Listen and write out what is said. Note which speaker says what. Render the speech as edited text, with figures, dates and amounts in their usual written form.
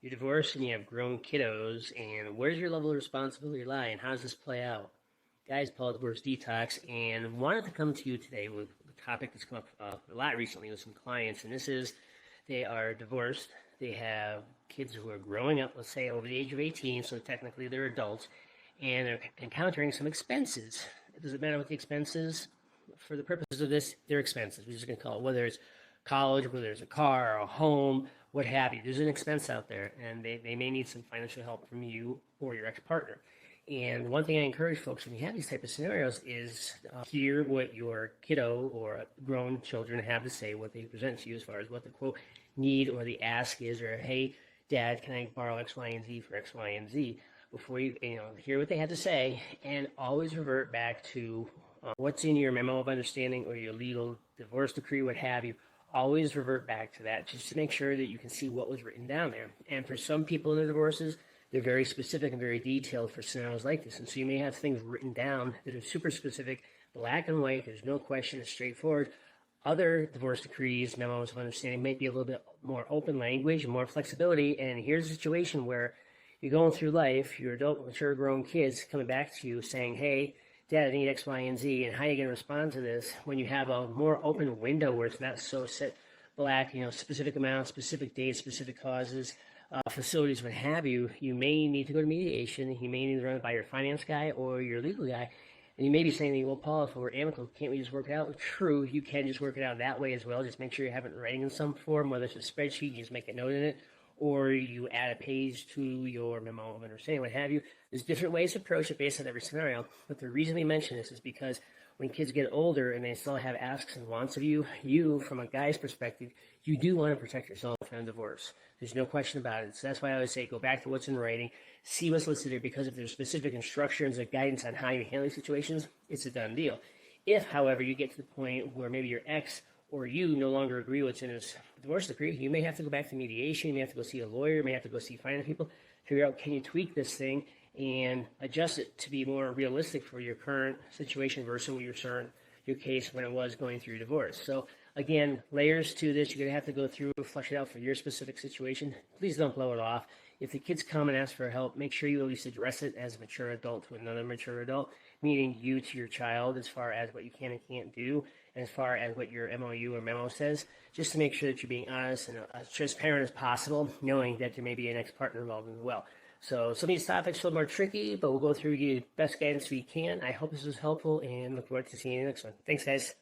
Speaker 1: You're divorced and you have grown kiddos, and where's your level of responsibility lie, and how does this play out? Guys, Paul Divorce Detox, and wanted to come to you today with a topic that's come up a lot recently with some clients, and this is they are divorced, they have kids who are growing up, let's say over the age of 18, so technically they're adults, and they're encountering some expenses. It doesn't matter what the expenses, for the purposes of this, they're expenses. We're just going to call it, whether it's college, whether it's a car, a home, what have you. There's an expense out there, and they may need some financial help from you or your ex-partner. And one thing I encourage folks when you have these type of scenarios is hear what your kiddo or grown children have to say, what they present to you as far as what the quote need or the ask is, or hey, Dad, can I borrow X, Y, and Z for X, Y, and Z? Before you hear what they have to say, and always revert back to what's in your memo of understanding or your legal divorce decree, what have you. Always revert back to that just to make sure that you can see what was written down there. And for some people in their divorces, they're very specific and very detailed for scenarios like this. And so you may have things written down that are super specific, black and white, there's no question, it's straightforward. Other divorce decrees, memos of understanding might be a little bit more open language, more flexibility. And here's a situation where you're going through life, your adult, mature, grown kids coming back to you saying, hey, Dad, I need X, Y, and Z, and how are you going to respond to this when you have a more open window where it's not so set black, specific amounts, specific dates, specific causes, facilities, what have you. You may need to go to mediation. You may need to run it by your finance guy or your legal guy. And you may be saying to me, well, Paul, if we're amicable, can't we just work it out? True, you can just work it out that way as well. Just make sure you have it in writing in some form, whether it's a spreadsheet, you just make a note in it, or you add a page to your memo of understanding, what have you. There's different ways to approach it based on every scenario, but the reason we mention this is because when kids get older and they still have asks and wants of you, from a guy's perspective, you do want to protect yourself from divorce. There's no question about it. So that's why I always say go back to what's in writing, see what's listed there, because if there's specific instructions or guidance on how you handle these situations, it's a done deal. If, however, you get to the point where maybe your ex or you no longer agree with what's in his divorce decree, you may have to go back to mediation, you may have to go see a lawyer, you may have to go see finance people, figure out can you tweak this thing and adjust it to be more realistic for your current situation versus your case when it was going through divorce. So again, layers to this, you're going to have to go through, flesh it out for your specific situation. Please don't blow it off. If the kids come and ask for help, make sure you at least address it as a mature adult to another mature adult, meaning you to your child as far as what you can and can't do, and as far as what your MOU or memo says, just to make sure that you're being honest and as transparent as possible, knowing that there may be an ex-partner involved as well. So some of these topics are a little more tricky, but we'll go through the best guidance we can. I hope this was helpful and look forward to seeing you next one. Thanks, guys.